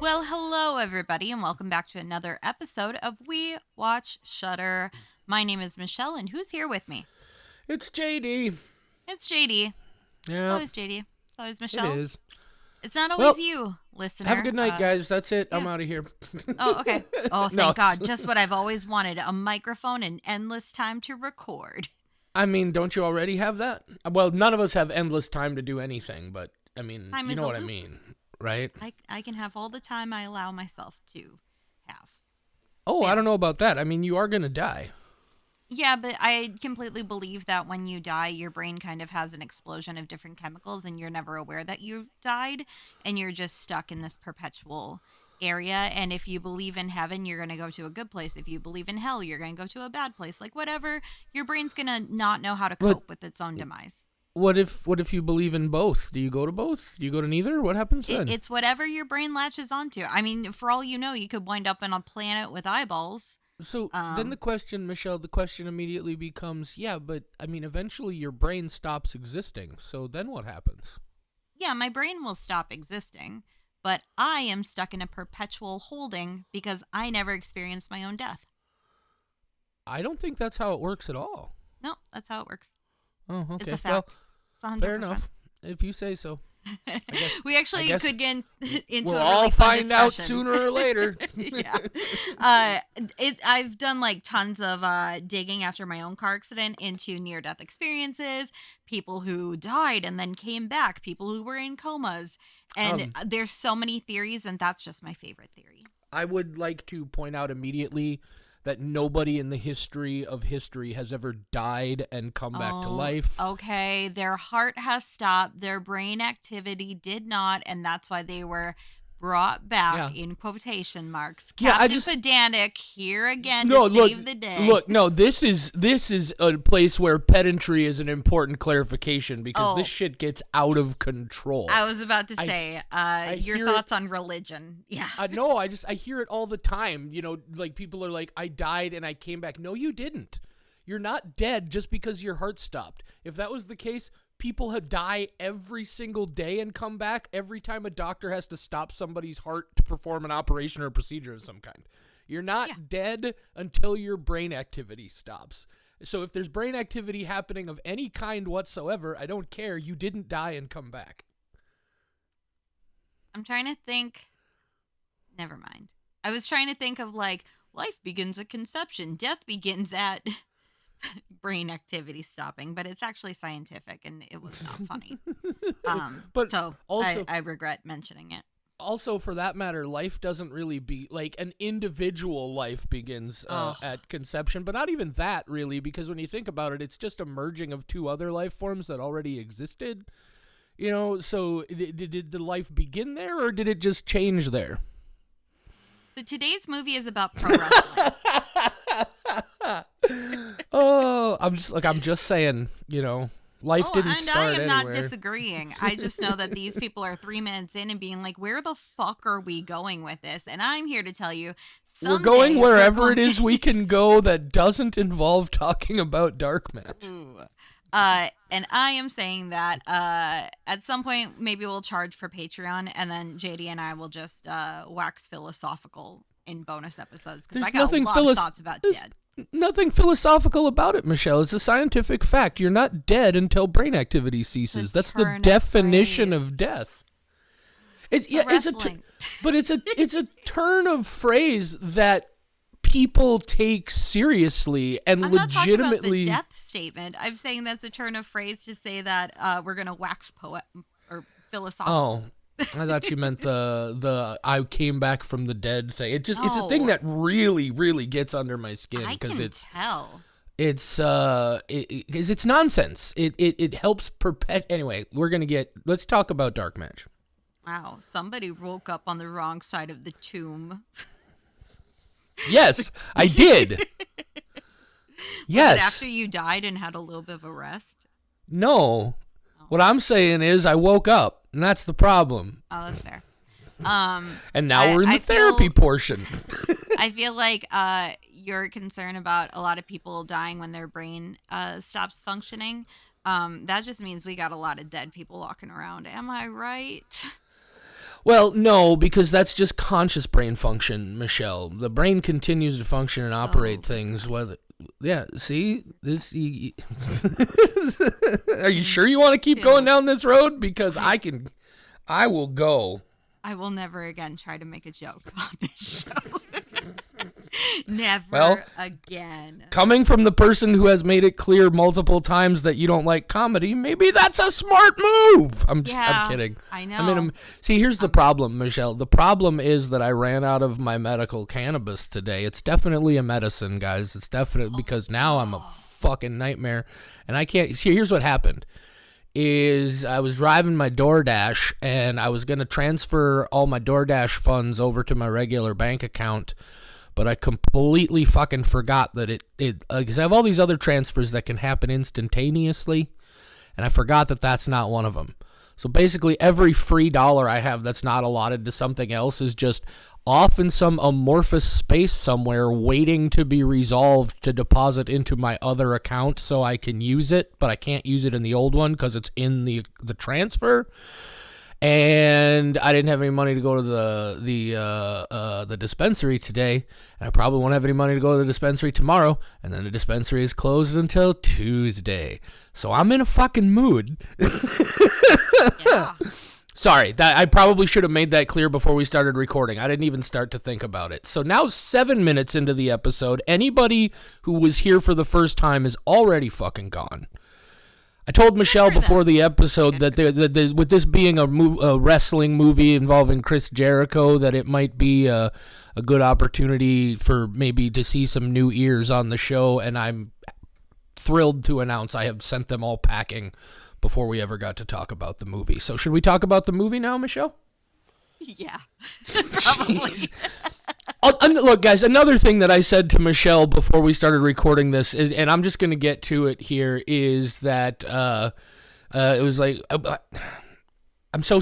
Well, hello, everybody, and welcome back to another episode of We Watch Shudder. My name is Michelle, and who's here with me? It's JD. It's JD. It's Yeah, always JD. It's always it Michelle. is. It's not always Well, you, listener. have a good night, guys. That's it. I'm yeah. out of here. Oh, okay. Oh, No, thank God. Just what I've always wanted, a microphone and endless time to record. I mean, don't you already have that? Well, none of us have endless time to do anything, but I mean, Time you is know a what I loop. mean, right? I can have all the time I allow myself to have. Oh, Yeah. I don't know about that. I mean, you are going to die. Yeah, but I completely believe that when you die, your brain kind of has an explosion of different chemicals and you're never aware that you died and you're just stuck in this perpetual area. And if you believe in heaven, you're going to go to a good place. If you believe in hell, you're going to go to a bad place. Like whatever, your brain's going to not know how to But cope with its own demise. what if you believe in both? Do you go to both? Do you go to neither? What happens then? It's whatever your brain latches onto. I mean, for all you know, you could wind up on a planet with eyeballs. So then Um, the question, Michelle, the question immediately becomes, yeah, but I mean, eventually your brain stops existing. So then what happens? Yeah, my brain will stop existing, but I am stuck in a perpetual holding because I never experienced my own death. I don't think that's how it works at all. No, that's how it works. Oh, okay. It's a Well, fact. It's 100%. fair enough. If you say so. guess- We actually I guess could get into We'll a really all fun find out discussion. sooner or later. Yeah. I've done like tons of digging after my own car accident into near death experiences, people who died and then came back, people who were in comas. And Um, there's so many theories, and that's just my favorite theory. I would like to point out immediately that nobody in the history of history has ever died and come back to life. Okay, their heart has stopped, their brain activity did not, and that's why they were brought back Yeah. in quotation marks. Yeah, I Captain just- Pedantic here again No, to look, save the day. look, no, this is a place where pedantry is an important clarification because Oh. this shit gets out of control. I was about to I- say, your hear thoughts on religion. Yeah. No, I hear it all the time. You know, like people are like, I died and I came back. No, you didn't. You're not dead just because your heart stopped. If that was the case, people had die every single day and come back every time a doctor has to stop somebody's heart to perform an operation or a procedure of some kind. You're not Yeah. dead until your brain activity stops. So if there's brain activity happening of any kind whatsoever, I don't care. You didn't die and come back. I'm trying to think. Never mind. I was trying to think of like, life begins at conception, death begins at brain activity stopping, but it's actually scientific and it was not funny. But So also- I regret mentioning it. Also, for that matter, life doesn't really be like an individual life begins Ugh. at conception, but not even that really, because when you think about it, it's just a merging of two other life forms that already existed. You know, so did the life begin there, or did it just change there? So today's movie is about pro wrestling. Oh, I'm just saying, you know, life didn't and start I am anywhere. not disagreeing. I just know that these people are 3 minutes in and being like, where the fuck are we going with this? And I'm here to tell you, We're someday going wherever we're it is we can go that doesn't involve talking about dark match. Ooh. And I am saying that at some point maybe we'll charge for Patreon, and then JD and I will just wax philosophical in bonus episodes because I There's got nothing a lot of thoughts about there's dead. Nothing philosophical about it, Michelle. It's a scientific fact. You're not dead until brain activity ceases. That's the turn of definition phrase. of death. It's wrestling. But it's a turn of phrase that people take seriously and I'm not talking about the legitimately. death statement. I'm saying that's a turn of phrase to say that we're gonna wax poet or philosophical. Oh, I thought you meant the I came back from the dead thing. It's a thing No. that really really gets under my skin I because can tell. it's nonsense. It helps anyway. Let's talk about dark match. Wow, somebody woke up on the wrong side of the tomb. Yes, I did. Yes. Was it after you died and had a little bit of a rest? No. What I'm saying is I woke up, and that's the problem. Oh, that's fair. And now we're in the I therapy feel- portion. I feel like your concern about a lot of people dying when their brain stops functioning. That just means we got a lot of dead people walking around. Am I right? Well, no, because that's just conscious brain function, Michelle. The brain continues to function and operate Oh, things. Whether, yeah, see this. Are you sure you want to keep going still, down this road? Because I I will go. I will never again try to make a joke on this show. Well, Never again. coming from the person who has made it clear multiple times that you don't like comedy, maybe that's a smart move. I'm Yeah, kidding. I know. I mean, see, here's the problem, Michelle. The problem is that I ran out of my medical cannabis today. It's definitely a medicine, guys. It's definitely because now I'm a fucking nightmare, and I can't. See, here's what happened. Is I was driving my DoorDash, and I was going to transfer all my DoorDash funds over to my regular bank account, but I completely fucking forgot that it because I have all these other transfers that can happen instantaneously, and I forgot that that's not one of them. So basically, every free dollar I have that's not allotted to something else is just off in some amorphous space somewhere waiting to be resolved to deposit into my other account so I can use it, but I can't use it in the old one because it's in the transfer. And I didn't have any money to go to the dispensary today, and I probably won't have any money to go to the dispensary tomorrow, and then the dispensary is closed until Tuesday. So I'm in a fucking mood. Yeah. Sorry, that I probably should have made that clear before we started recording. I didn't even start to think about it. So now 7 minutes into the episode, anybody who was here for the first time is already fucking gone. I told Michelle before the episode that with this being a wrestling movie involving Chris Jericho, that it might be a good opportunity for maybe to see some new ears on the show, and I'm thrilled to announce I have sent them all packing before we ever got to talk about the movie. So should we talk about the movie now, Michelle? Yeah. Probably. Look, guys, another thing that I said to Michelle before we started recording this, and I'm just going to get to it here, is that it was like, I'm so,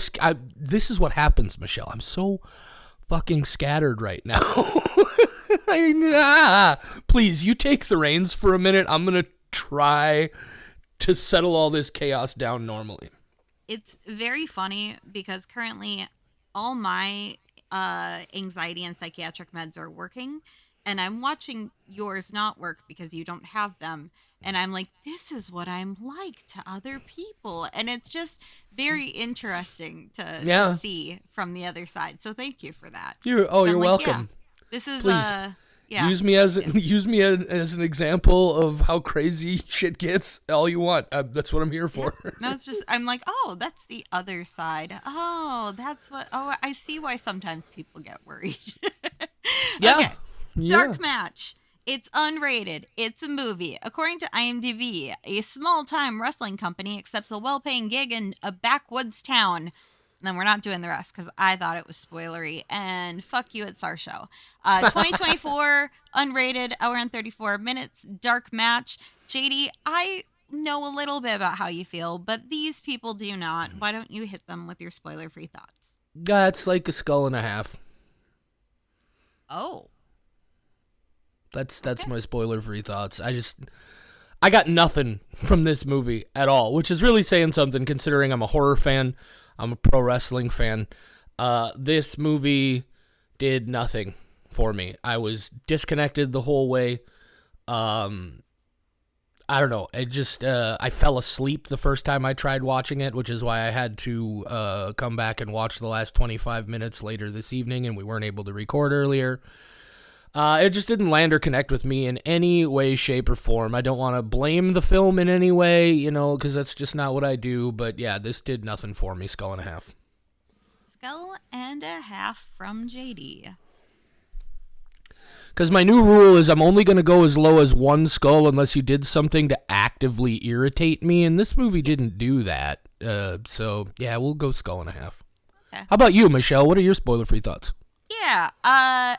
this is what happens, Michelle. I'm so fucking scattered right now. Please, you take the reins for a minute. I'm going to try to settle all this chaos down normally. It's very funny because currently all my anxiety and psychiatric meds are working, and I'm watching yours not work because you don't have them, and I'm like, this is what I'm like to other people, and it's just very interesting to see from the other side. So thank you for that. You're like, welcome. Yeah, this is Please. yeah. Use me as an example of how crazy shit gets. All you want. That's what I'm here for. No, it's just I'm like, oh, that's the other side. Oh, that's what. Oh, I see why sometimes people get worried. Yeah. Okay. Yeah. Dark Match. It's unrated. It's a movie. According to IMDb, a small-time wrestling company accepts a well-paying gig in a backwoods town. And then we're not doing the rest because I thought it was spoilery. And fuck you, it's our show. 2024, unrated, hour and 34 minutes, Dark Match. JD, I know a little bit about how you feel, but these people do not. Why don't you hit them with your spoiler-free thoughts? That's like a skull and a half. Oh. That's my spoiler-free thoughts. I got nothing from this movie at all, which is really saying something considering I'm a horror fan. I'm a pro wrestling fan. This movie did nothing for me. I was disconnected the whole way. I don't know. I fell asleep the first time I tried watching it, which is why I had to come back and watch the last 25 minutes later this evening, and we weren't able to record earlier. It just didn't land or connect with me in any way, shape, or form. I don't want to blame the film in any way, because that's just not what I do. But yeah, this did nothing for me. Skull and a half. Skull and a half from JD. Because my new rule is I'm only going to go as low as one skull unless you did something to actively irritate me. And this movie didn't do that. So yeah, we'll go skull and a half. Okay. How about you, Michelle? What are your spoiler-free thoughts? Yeah, I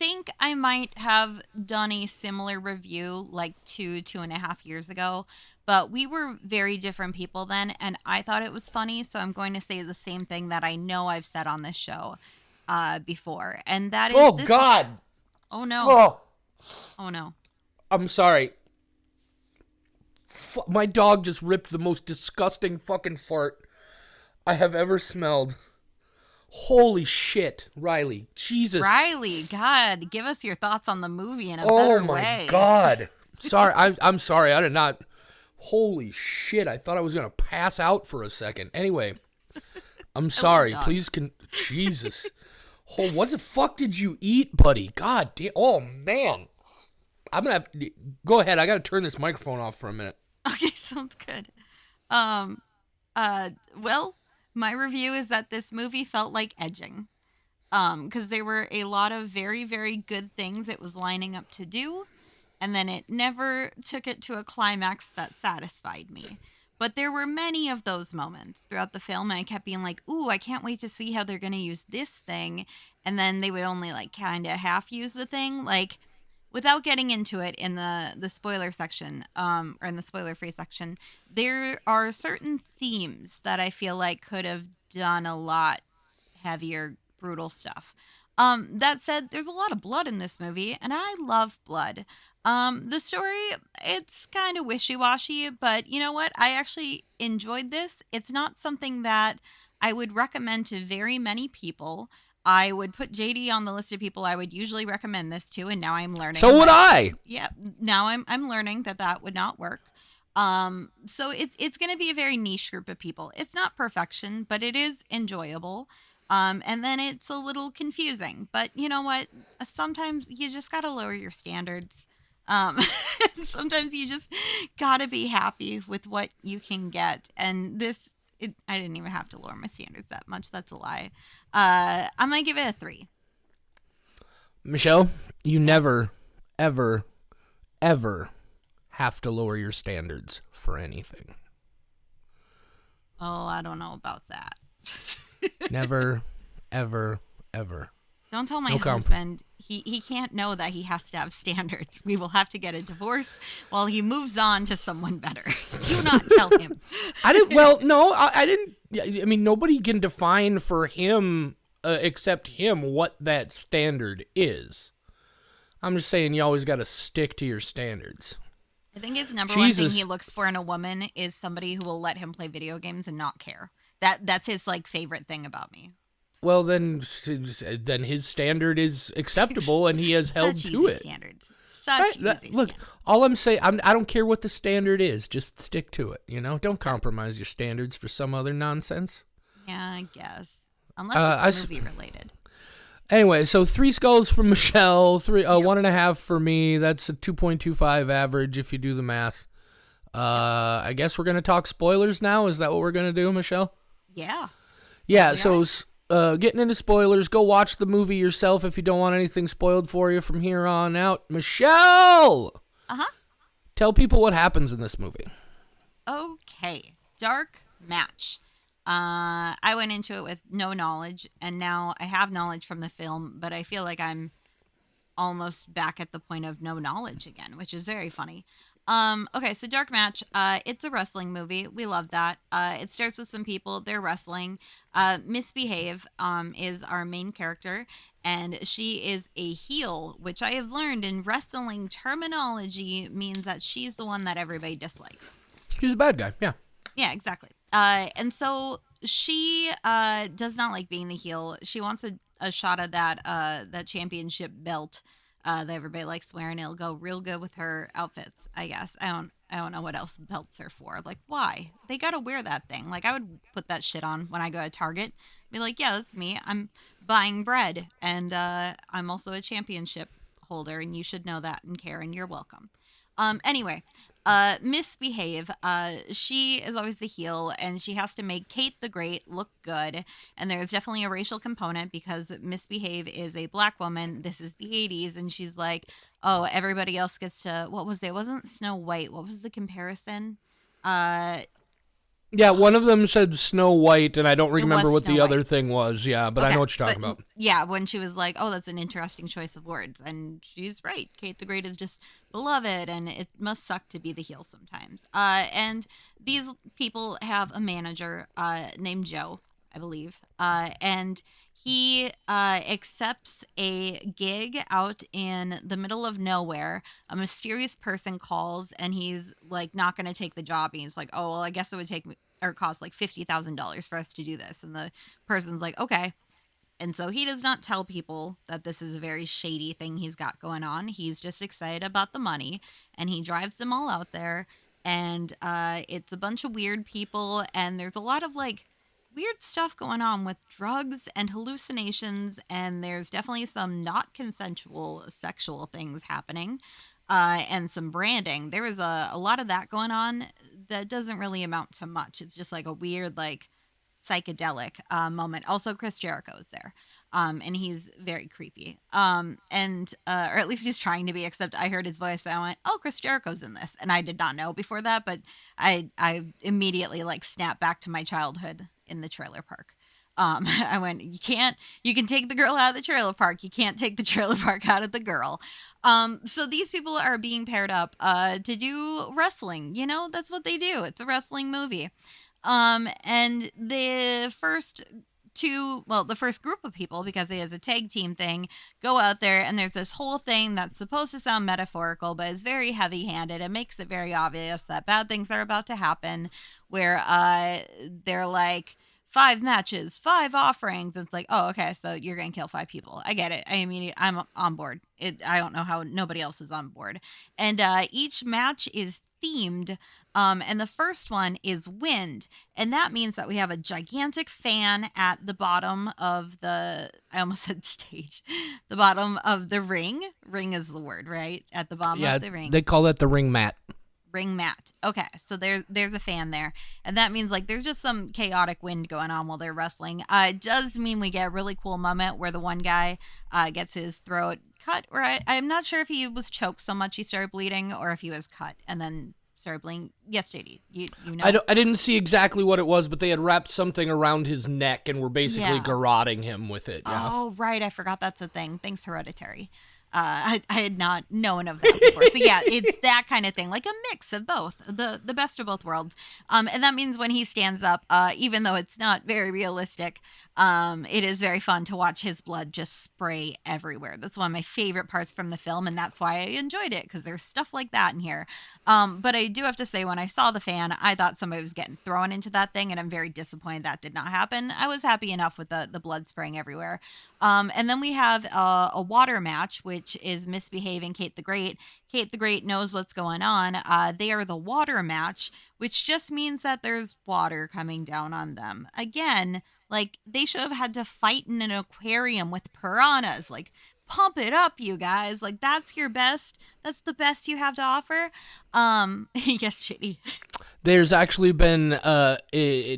think I might have done a similar review like 2.5 years ago, but we were very different people then, and I thought it was funny, so I'm going to say the same thing that I know I've said on this show before, and that is God! Oh, no. Oh, no. I'm sorry. My dog just ripped the most disgusting fucking fart I have ever smelled. Holy shit, Riley. Jesus. Riley, God, give us your thoughts on the movie in a Oh better my way. God. Sorry, I'm sorry. I did not. Holy shit. I thought I was going to pass out for a second. Anyway, I'm I love sorry. Please dogs. Jesus. Oh, what the fuck did you eat, buddy? God damn. Oh, man. I'm going to have to go ahead. I got to turn this microphone off for a minute. Okay, sounds good. Um, well, my review is that this movie felt like edging. Because there were a lot of very, very good things it was lining up to do, and then it never took it to a climax that satisfied me. But there were many of those moments throughout the film, and I kept being like, ooh, I can't wait to see how they're going to use this thing. And then they would only like kind of half use the thing. Like, without getting into it in the spoiler section, or in the spoiler free section, there are certain themes that I feel like could have done a lot heavier, brutal stuff. That said, there's a lot of blood in this movie, and I love blood. The story, it's kind of wishy-washy, but you know what? I actually enjoyed this. It's not something that I would recommend to very many people. I would put JD on the list of people I would usually recommend this to, and now I'm So learning would that, I. yeah, now I'm learning that that would not work. So it's going to be a very niche group of people. It's not perfection, but it is enjoyable. And then it's a little confusing, but you know what? Sometimes you just got to lower your standards. Um, sometimes you just got to be happy with what you can get. And this, I didn't even have to lower my standards that much. That's a lie. I'm going to give it a 3. Michelle, you never, ever, ever have to lower your standards for anything. Oh, I don't know about that. Never, ever, ever. Don't tell my No comp. husband. He can't know that he has to have standards. We will have to get a divorce while he moves on to someone better. Do not tell him. I didn't. Well, no, I didn't. I mean, nobody can define for him, except him, what that standard is. I'm just saying, you always got to stick to your standards. I think his number one thing Jesus. he looks for in a woman is somebody who will let him play video games and not care. That's his like favorite thing about me. Well, then his standard is acceptable, and he has held Such to easy it. standards. Such Right? easy Look, standards. all I'm saying, I don't care what the standard is. Just stick to it. You know, don't compromise your standards for some other nonsense. Yeah, I guess. Unless I it's s- movie related. Anyway, so 3 skulls from Michelle, 1.5 for me. That's a 2.25 average if you do the math. I guess we're gonna talk spoilers now. Is that what we're gonna do, Michelle? Yeah. Yeah. We So, are. getting into spoilers, go watch the movie yourself if you don't want anything spoiled for you from here on out. Michelle, Uh-huh. tell people what happens in this movie. Okay. Dark Match. I went into it with no knowledge, and now I have knowledge from the film, but I feel like I'm almost back at the point of no knowledge again, which is very funny. Okay, so Dark Match, it's a wrestling movie. We love that. It starts with some people, they're wrestling. Misbehave, is our main character, and she is a heel, which I have learned in wrestling terminology means that she's the one that everybody dislikes. She's a bad guy. Yeah. Yeah, exactly. And so she does not like being the heel. She wants a shot of that championship belt that everybody likes wearing. It'll go real good with her outfits, I guess. I don't know what else belts are for. Like, why? They gotta wear that thing. Like, I would put that shit on when I go to Target. Be like, yeah, that's me. I'm buying bread, and I'm also a championship holder, and you should know that and care, and you're welcome. Anyway, Misbehave, she is always the heel, and she has to make Kate the Great look good. And there's definitely a racial component because Misbehave is a black woman. This is the 80s, and she's like, oh, everybody else gets to, what was it? It wasn't Snow White. What was the comparison? Uh, Yeah, one of them said Snow White, and I don't was remember what the Snow other White. thing was. Yeah, but I Okay, know what you're talking but about. yeah, when she was like, "Oh, that's an interesting choice of words," and she's right. Kate the Great is just beloved, and it must suck to be the heel sometimes. And these people have a manager named Joe, I believe, and he accepts a gig out in the middle of nowhere. A mysterious person calls, and he's like not going to take the job. And he's like, "Oh, well, I guess it would take me or cost like $50,000 for us to do this." And the person's like, "Okay." And so he does not tell people that this is a very shady thing he's got going on. He's just excited about the money, and he drives them all out there. And it's a bunch of weird people, and there's a lot of like weird stuff going on with drugs and hallucinations, and there's definitely some not consensual sexual things happening, and some branding. There was a lot of that going on that doesn't really amount to much. It's just like a weird, like, psychedelic moment. Also, Chris Jericho is there. And he's very creepy. Or at least he's trying to be, except I heard his voice and I went, oh, Chris Jericho's in this. And I did not know before that, but I immediately like snapped back to my childhood in the trailer park. I went, you can take the girl out of the trailer park. You can't take the trailer park out of the girl. So these people are being paired up to do wrestling. You know, that's what they do. It's a wrestling movie. And the first the first group of people, because it is a tag team thing, go out there, and there's this whole thing that's supposed to sound metaphorical, but is very heavy handed. It makes it very obvious that bad things are about to happen, where they're like, 5 matches, 5 offerings. It's like, oh, okay, so you're gonna kill 5 people. I get it. I'm on board. I don't know how nobody else is on board. And each match is themed. And the first one is wind, and that means that we have a gigantic fan at the bottom of I almost said stage, the bottom of the ring. Ring is the word, right? At the bottom of the ring. They call that the ring mat. Ring mat. Okay, so there's a fan there, and that means like there's just some chaotic wind going on while they're wrestling. It does mean we get a really cool moment where the one guy gets his throat cut, or I'm not sure if he was choked so much he started bleeding, or if he was cut and then started bleeding. Yes, JD, you know. I didn't see exactly what it was, but they had wrapped something around his neck and were basically garroting him with it. Yeah. Oh, right, I forgot that's a thing. Thanks, Hereditary. I had not known of that before. So yeah, it's that kind of thing, like a mix of both, the best of both worlds. And that means when he stands up, even though it's not very realistic, it is very fun to watch his blood just spray everywhere. That's one of my favorite parts from the film, and that's why I enjoyed it, because there's stuff like that in here. But I do have to say, when I saw the fan, I thought somebody was getting thrown into that thing, and I'm very disappointed that did not happen. I was happy enough with the blood spraying everywhere. And then we have a water match, which is Misbehave and Kate the Great. Kate the Great knows what's going on. They are the water match, which just means that there's water coming down on them. Again, like, they should have had to fight in an aquarium with piranhas. Like, pump it up, you guys. Like, that's your best. That's the best you have to offer. Yes, Shitty. There's actually been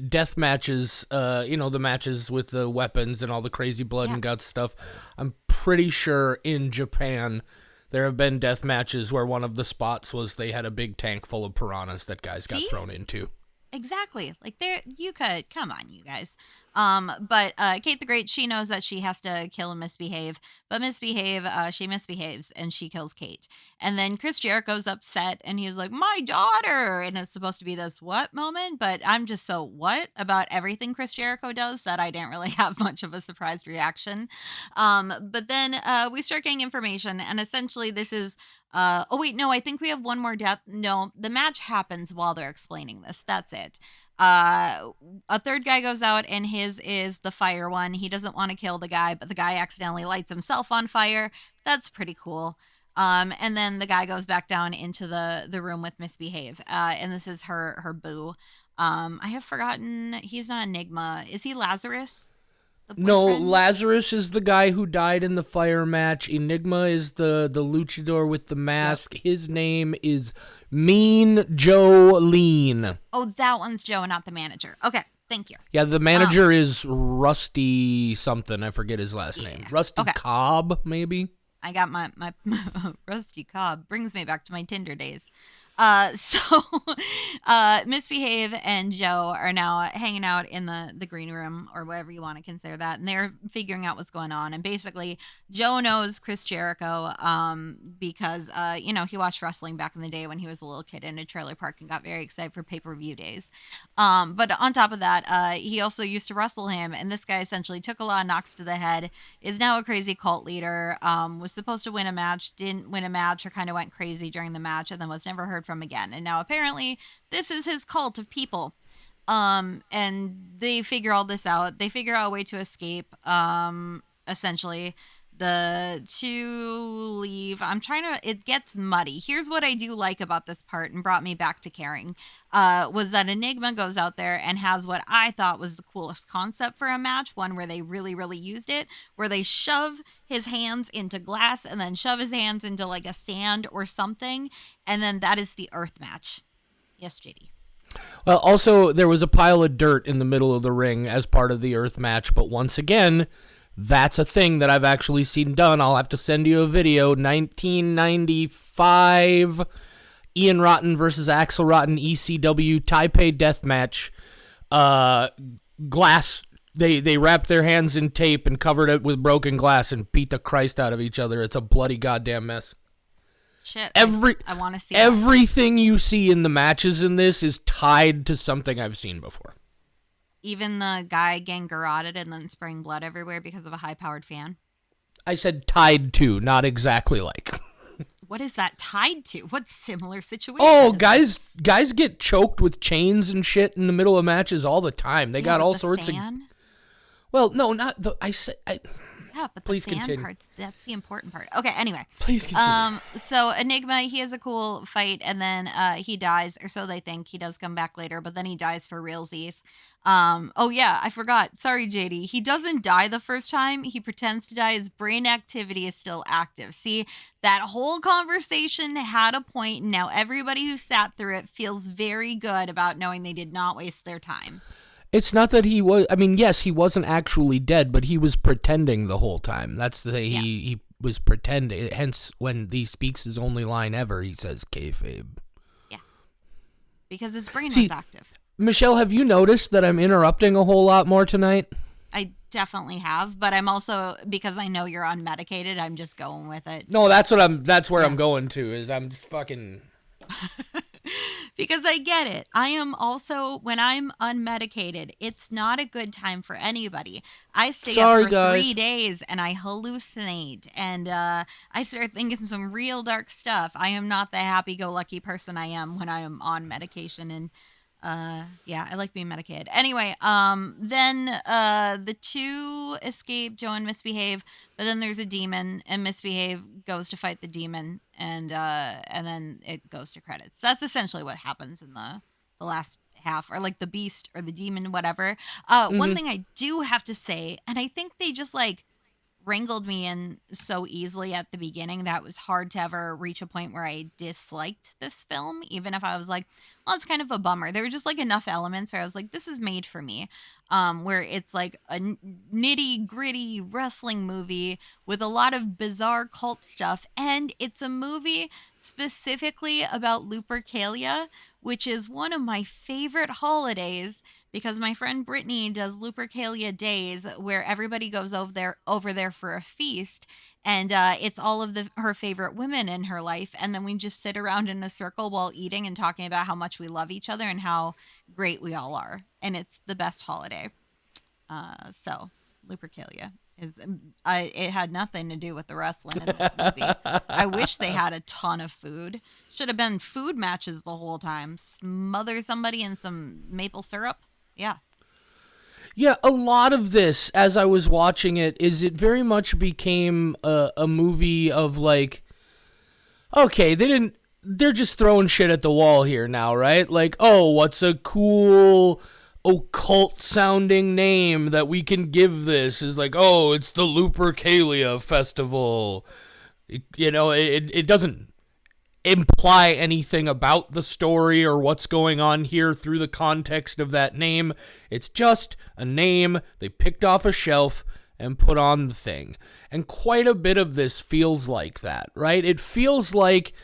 death matches, the matches with the weapons and all the crazy blood and guts stuff. I'm pretty sure in Japan there have been death matches where one of the spots was they had a big tank full of piranhas that guys got thrown into. Exactly. Like, come on, you guys. But Kate the Great, she knows that she has to kill and Misbehave, but she misbehaves and she kills Kate. And then Chris Jericho's upset and he's like, my daughter. And it's supposed to be this what moment, but I'm just so what about everything Chris Jericho does that I didn't really have much of a surprised reaction. But then we start getting information, and essentially this is oh wait, no, I think we have one more death. No, the match happens while they're explaining this. That's it. A third guy goes out, and his is the fire one. He doesn't want to kill the guy, but the guy accidentally lights himself on fire. That's pretty cool. And then the guy goes back down into the room with Misbehave. And this is her boo. I have forgotten. He's not Enigma. Is he Lazarus? No, Lazarus is the guy who died in the fire match. Enigma is the luchador with the mask. Yep. His name is Mean Joe Lean. Oh, that one's Joe, not the manager. Okay, thank you. Yeah, the manager is Rusty something. I forget his last name. Rusty Cobb, maybe? I got my Rusty Cobb. Brings me back to my Tinder days. Misbehave and Joe are now hanging out in the green room, or whatever you want to consider that, and they're figuring out what's going on. And basically, Joe knows Chris Jericho because he watched wrestling back in the day when he was a little kid in a trailer park and got very excited for pay-per-view days. But on top of that, he also used to wrestle him, and this guy essentially took a lot of knocks to the head, is now a crazy cult leader, was supposed to win a match, didn't win a match, or kind of went crazy during the match, and then was never heard from again. And now apparently this is his cult of people. And they figure all this out. They figure out a way to escape. Essentially, the two leave. I'm trying to. It gets muddy. Here's what I do like about this part, and brought me back to caring. Was that Enigma goes out there and has what I thought was the coolest concept for a match. One where they really, really used it, where they shove his hands into glass and then shove his hands into like a sand or something, and then that is the Earth match. Yes, JD. Well, also, there was a pile of dirt in the middle of the ring as part of the Earth match, but once again, that's a thing that I've actually seen done. I'll have to send you a video. 1995, Ian Rotten versus Axel Rotten, ECW, Taipei Death Match. Glass, they wrapped their hands in tape and covered it with broken glass and beat the Christ out of each other. It's a bloody goddamn mess. Shit, I want to see everything that. You see in the matches in this is tied to something I've seen before. Even the guy getting garroted and then spraying blood everywhere because of a high-powered fan. I said tied to, not exactly like. What is that tied to? What similar situation? Oh, guys get choked with chains and shit in the middle of matches all the time. They got all sorts fan? of. Well, no, not the. I said. Yeah, but please the fan continue. part's that's the important part. Okay, anyway. Please continue. So Enigma, he has a cool fight, and then he dies, or so they think. He does come back later, but then he dies for realsies. Oh yeah, I forgot. Sorry, JD. He doesn't die the first time. He pretends to die. His brain activity is still active. See, that whole conversation had a point, and now everybody who sat through it feels very good about knowing they did not waste their time. It's not that he was. I mean, yes, he wasn't actually dead, but he was pretending the whole time. That's the thing. He was pretending. Hence, when he speaks his only line ever, he says kayfabe. Yeah, because his brain was active. Michelle, have you noticed that I'm interrupting a whole lot more tonight? I definitely have, but I'm also, because I know you're unmedicated, I'm just going with it. No, that's where I'm going to. Is I'm just fucking. Because I get it. I am also, when I'm unmedicated, it's not a good time for anybody. I stay up for 3 days and I hallucinate and I start thinking some real dark stuff. I am not the happy-go-lucky person I am when I am on medication, and yeah, I like being medicated. Anyway, then the two escape, Joe and Misbehave, but then there's a demon, and Misbehave goes to fight the demon, and then it goes to credits. That's essentially what happens in the last half, or like the beast or the demon, whatever. One thing I do have to say, and I think they just like wrangled me in so easily at the beginning that it was hard to ever reach a point where I disliked this film, even if I was like, well, it's kind of a bummer. There were just like enough elements where I was like, this is made for me, where it's like a nitty gritty wrestling movie with a lot of bizarre cult stuff, and it's a movie specifically about Lupercalia, which is one of my favorite holidays, because my friend Brittany does Lupercalia Days, where everybody goes over there for a feast, and it's all of her favorite women in her life, and then we just sit around in a circle while eating and talking about how much we love each other and how great we all are, and it's the best holiday. So Lupercalia is, it had nothing to do with the wrestling in this movie. I wish they had a ton of food. Should have been food matches the whole time. Smother somebody in some maple syrup. Yeah. Yeah, a lot of this, as I was watching it, is it very much became a movie of like, okay, they're just throwing shit at the wall here now, right? Like, oh, what's a cool occult sounding name that we can give this? Is like, oh, it's the Lupercalia Festival. It doesn't imply anything about the story or what's going on here through the context of that name. It's just a name they picked off a shelf and put on the thing. And quite a bit of this feels like that, right? It feels like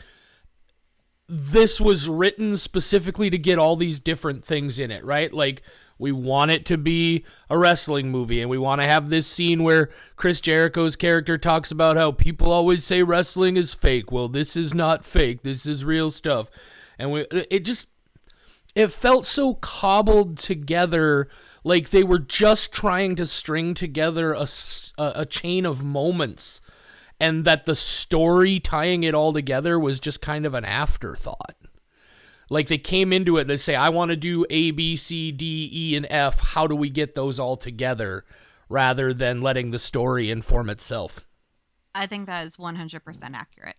this was written specifically to get all these different things in it, right? Like, we want it to be a wrestling movie, and we want to have this scene where Chris Jericho's character talks about how people always say wrestling is fake. Well, this is not fake. This is real stuff. And it felt so cobbled together, like they were just trying to string together a chain of moments, and that the story tying it all together was just kind of an afterthought. Like they came into it, they say, I want to do A, B, C, D, E, and F. How do we get those all together rather than letting the story inform itself? I think that is 100% accurate.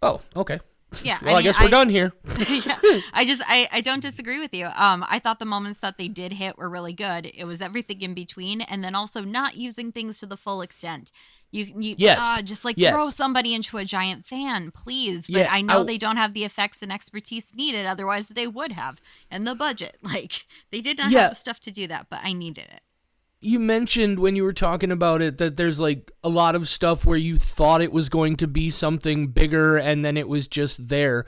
Oh, okay. Yeah. Well, I guess we're done here. Yeah, I don't disagree with you. I thought the moments that they did hit were really good. It was everything in between, and then also not using things to the full extent. Yes. Just like Yes. throw somebody into a giant fan, please. But Yeah, I know they don't have the effects and expertise needed. Otherwise, they would have. And the budget, like they did not have the stuff to do that. But I needed it. You mentioned when you were talking about it that there's like a lot of stuff where you thought it was going to be something bigger and then it was just there.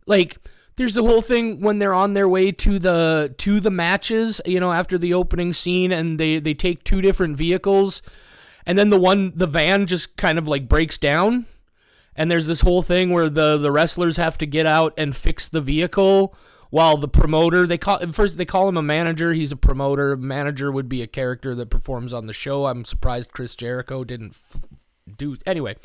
Like there's the whole thing when they're on their way to the matches, you know, after the opening scene, and they take two different vehicles, and then the van just kind of like breaks down, and there's this whole thing where the wrestlers have to get out and fix the vehicle. While the promoter, they call him a manager. He's a promoter. Manager would be a character that performs on the show. I'm surprised Chris Jericho didn't do anyway.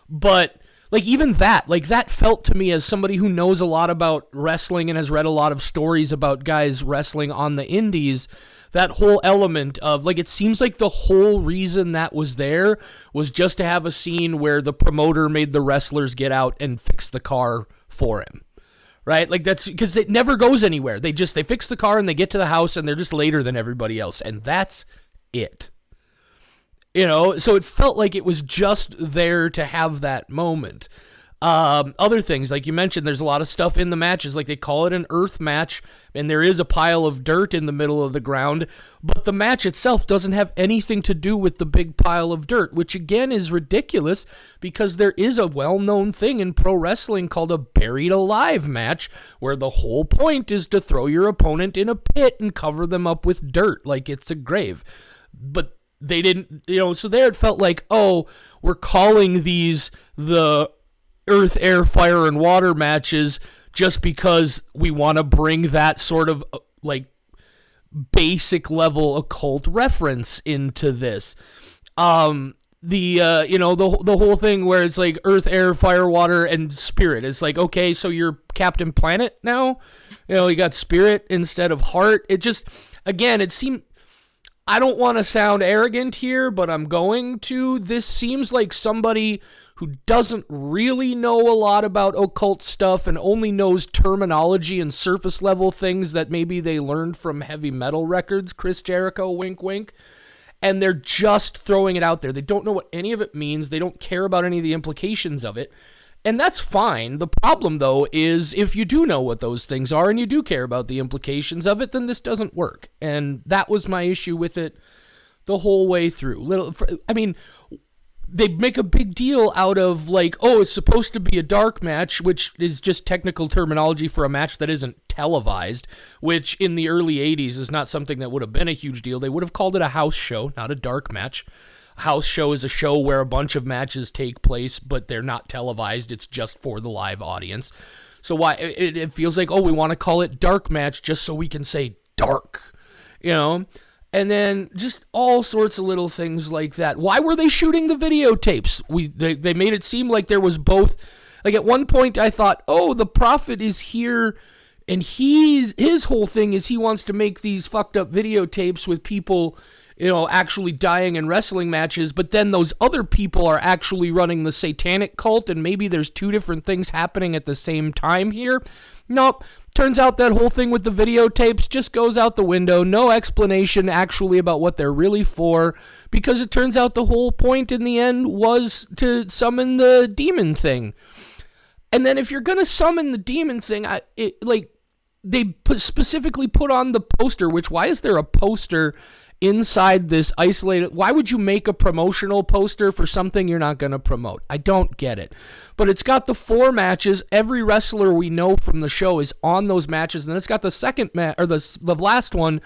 But like even that, like that felt to me as somebody who knows a lot about wrestling and has read a lot of stories about guys wrestling on the indies. That whole element of like, it seems like the whole reason that was there was just to have a scene where the promoter made the wrestlers get out and fix the car for him. Right? Like that's because it never goes anywhere. They fix the car and they get to the house and they're just later than everybody else. And that's it. You know, so it felt like it was just there to have that moment. Other things, like you mentioned, there's a lot of stuff in the matches. Like they call it an earth match, and there is a pile of dirt in the middle of the ground, but the match itself doesn't have anything to do with the big pile of dirt, which again is ridiculous because there is a well-known thing in pro wrestling called a buried alive match, where the whole point is to throw your opponent in a pit and cover them up with dirt like it's a grave. But they didn't, you know, so there it felt like, oh, we're calling these the earth, air, fire, and water matches just because we want to bring that sort of like basic level occult reference into this. You know, the whole thing where it's like earth, air, fire, water, and spirit. It's like, okay, so you're Captain Planet now? You know, you got spirit instead of heart. It just, again, it seemed, I don't want to sound arrogant here, but I'm going to. This seems like somebody who doesn't really know a lot about occult stuff and only knows terminology and surface level things that maybe they learned from heavy metal records, Chris Jericho, wink, wink, and they're just throwing it out there. They don't know what any of it means. They don't care about any of the implications of it, and that's fine. The problem, though, is if you do know what those things are and you do care about the implications of it, then this doesn't work, and that was my issue with it the whole way through. They make a big deal out of like, oh, it's supposed to be a dark match, which is just technical terminology for a match that isn't televised, which in the early 80s is not something that would have been a huge deal. They would have called it a house show, not a dark match. A house show is a show where a bunch of matches take place, but they're not televised. It's just for the live audience. So why it feels like, oh, we want to call it dark match just so we can say dark, you know? And then just all sorts of little things like that. Why were they shooting the videotapes? They made it seem like there was both. Like at one point I thought, oh, the Prophet is here, and his whole thing is he wants to make these fucked up videotapes with people, you know, actually dying in wrestling matches. But then those other people are actually running the satanic cult, and maybe there's two different things happening at the same time here. Nope. Turns out that whole thing with the videotapes just goes out the window. No explanation actually about what they're really for, because it turns out the whole point in the end was to summon the demon thing. And then if you're going to summon the demon thing, they specifically put on the poster, which, why is there a poster inside this isolated? Why would you make a promotional poster for something you're not going to promote? I don't get it. But it's got the 4 matches. Every wrestler we know from the show is on those matches, and then it's got the second the last one,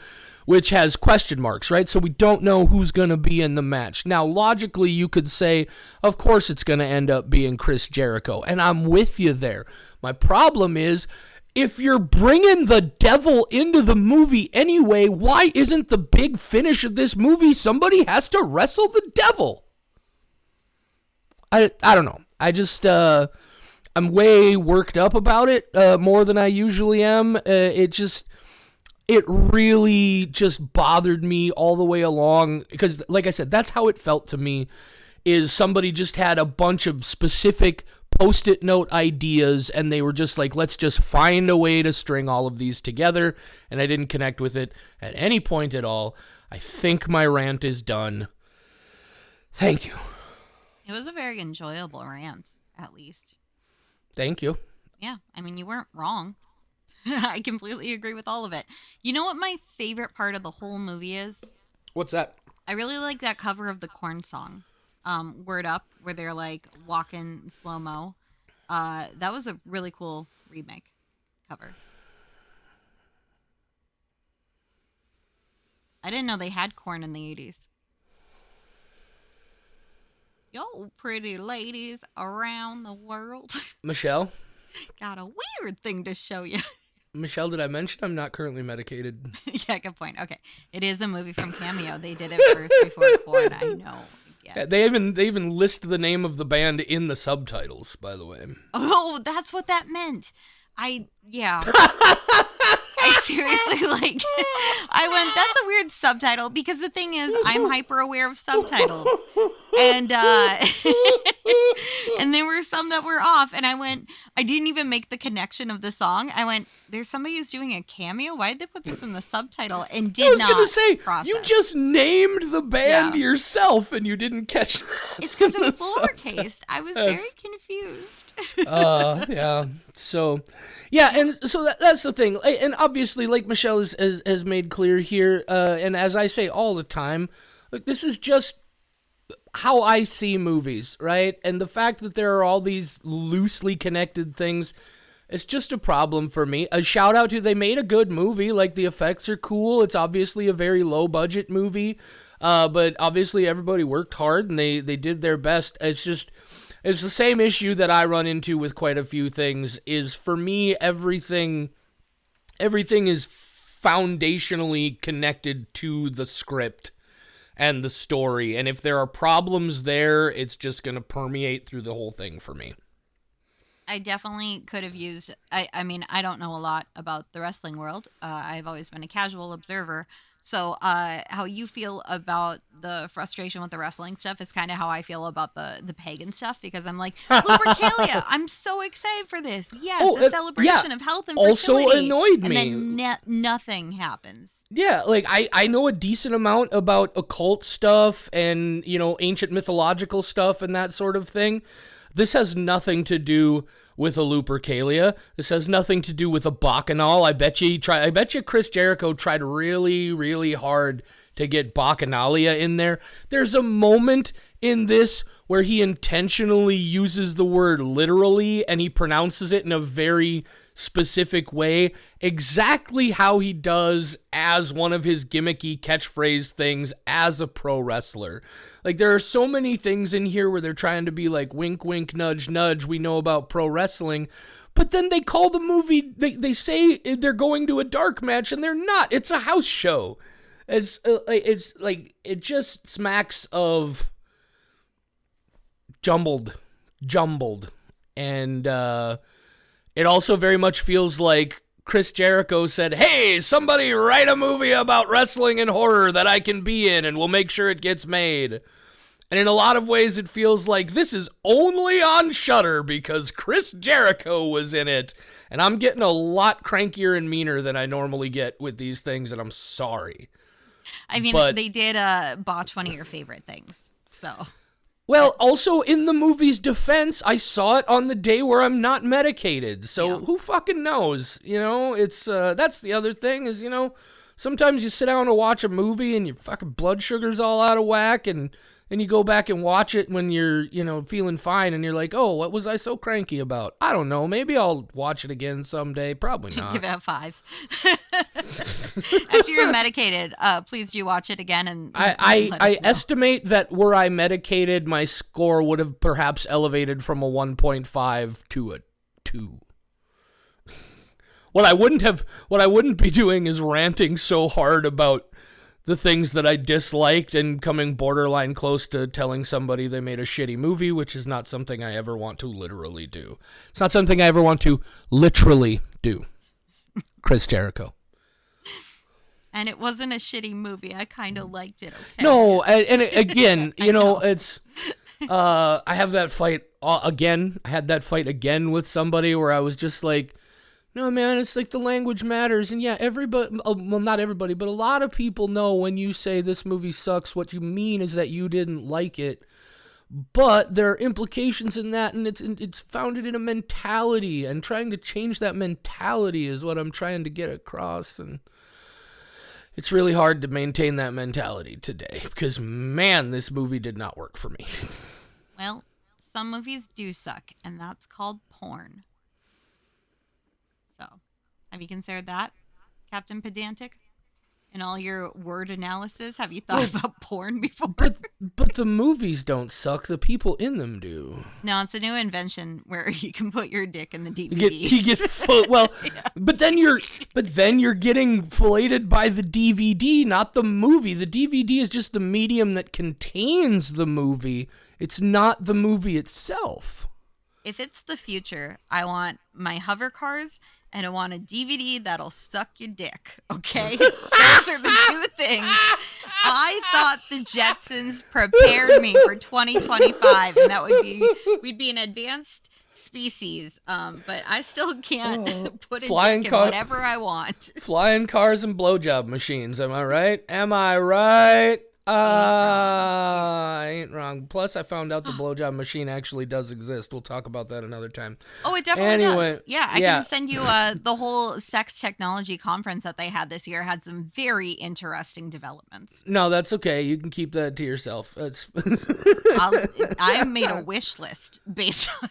which has question marks, right? So we don't know who's going to be in the match. Now, logically, you could say, of course it's going to end up being Chris Jericho, and I'm with you there. My problem is, if you're bringing the devil into the movie anyway, why isn't the big finish of this movie somebody has to wrestle the devil? I don't know. I just, I'm way worked up about it, more than I usually am. It really just bothered me all the way along because, like I said, that's how it felt to me. Is somebody just had a bunch of specific post-it note ideas and they were just like, let's just find a way to string all of these together, and I didn't connect with it at any point at all. I think my rant is done. Thank you. It was a very enjoyable rant, at least. Thank you. Yeah, I mean, you weren't wrong. I completely agree with all of it. You know what my favorite part of the whole movie is? What's that? I really like that cover of the Korn song, Word Up, where they're like walking slow-mo. That was a really cool remake cover. I didn't know they had Korn in the 80s. Yo, pretty ladies around the world. Michelle? Got a weird thing to show you. Michelle, did I mention I'm not currently medicated? Yeah, good point. Okay. It is a movie from Cameo. They did it first before Korn. I know. Yeah. They even list the name of the band in the subtitles, by the way. Oh, that's what that meant. Yeah. I seriously, like, I went, that's a weird subtitle, because the thing is, I'm hyper aware of subtitles. And, and there were some that were off, and I didn't even make the connection of the song. I went, there's somebody who's doing a cameo? Why did they put this in the subtitle? And did not I was going to say, process. you just named the band yourself, and you didn't catch that. It's because it was lowercase. I was very confused. Yeah. So, yeah, and so that's the thing. And obviously, like Michelle has made clear here, and as I say all the time, look, this is just how I see movies, right? And the fact that there are all these loosely connected things, it's just a problem for me. A shout out to, they made a good movie. Like, the effects are cool. It's obviously a very low budget movie, but obviously everybody worked hard and they did their best. It's the same issue that I run into with quite a few things, is for me, everything is foundationally connected to the script and the story. And if there are problems there, it's just going to permeate through the whole thing for me. I definitely could have used, I mean, I don't know a lot about the wrestling world. I've always been a casual observer. So how you feel about the frustration with the wrestling stuff is kind of how I feel about the pagan stuff, because I'm like, Lupercalia, I'm so excited for this. Yes, a celebration of health and fertility. Also annoyed me. And then nothing happens. Yeah, like I know a decent amount about occult stuff and, ancient mythological stuff and that sort of thing. This has nothing to do with a Lupercalia. This has nothing to do with a Bacchanal. I bet you Chris Jericho tried really, really hard to get Bacchanalia in there. There's a moment in this where he intentionally uses the word literally, and he pronounces it in a very specific way, exactly how he does as one of his gimmicky catchphrase things as a pro wrestler. Like, there are so many things in here where they're trying to be like, wink, wink, nudge, nudge, we know about pro wrestling, but then they call the movie, they say they're going to a dark match, and they're not. It's a house show. It's like, it just smacks of jumbled, and it also very much feels like Chris Jericho said, hey, somebody write a movie about wrestling and horror that I can be in, and we'll make sure it gets made. And in a lot of ways, it feels like this is only on Shudder because Chris Jericho was in it. And I'm getting a lot crankier and meaner than I normally get with these things, and I'm sorry. I mean, they did botch one of your favorite things, so... Well, also, in the movie's defense, I saw it on the day where I'm not medicated, so who fucking knows? It's, that's the other thing is, sometimes you sit down to watch a movie and your fucking blood sugar's all out of whack, and you go back and watch it when you're, feeling fine, and you're like, oh, what was I so cranky about? I don't know, maybe I'll watch it again someday, probably not. Give it a 5. After you're medicated, please do watch it again. And I estimate that were I medicated, my score would have perhaps elevated from a 1.5 to a 2. What I wouldn't be doing is ranting so hard about the things that I disliked and coming borderline close to telling somebody they made a shitty movie, which is not something I ever want to literally do. It's not something I ever want to literally do. Chris Jericho. And it wasn't a shitty movie. I kind of liked it. Okay. No, and again, you know, it's I have that fight again. I had that fight again with somebody where I was just like, no, man, it's like the language matters. And yeah, everybody, well, not everybody, but a lot of people know when you say this movie sucks, what you mean is that you didn't like it. But there are implications in that, and it's founded in a mentality, and trying to change that mentality is what I'm trying to get across. And it's really hard to maintain that mentality today because, man, this movie did not work for me. Well, some movies do suck, and that's called porn. So, have you considered that, Captain Pedantic? In all your word analysis, have you thought about porn before? But the movies don't suck. The people in them do. No, it's a new invention where you can put your dick in the DVD. You get well, yeah. but then you're getting filleted by the DVD, not the movie. The DVD is just the medium that contains the movie. It's not the movie itself. If it's the future, I want my hover cars and I want a DVD that'll suck your dick, okay? Those are the two things. I thought the Jetsons prepared me for 2025, and that we'd be an advanced species, but I still can't put a dick in whatever I want. Flying cars and blowjob machines, am I right? Am I right? I ain't wrong. Plus, I found out the blowjob machine actually does exist. We'll talk about that another time. Oh, it definitely does. Yeah, I can send you the whole sex technology conference that they had this year had some very interesting developments. No, that's okay. You can keep that to yourself. That's I made a wish list based on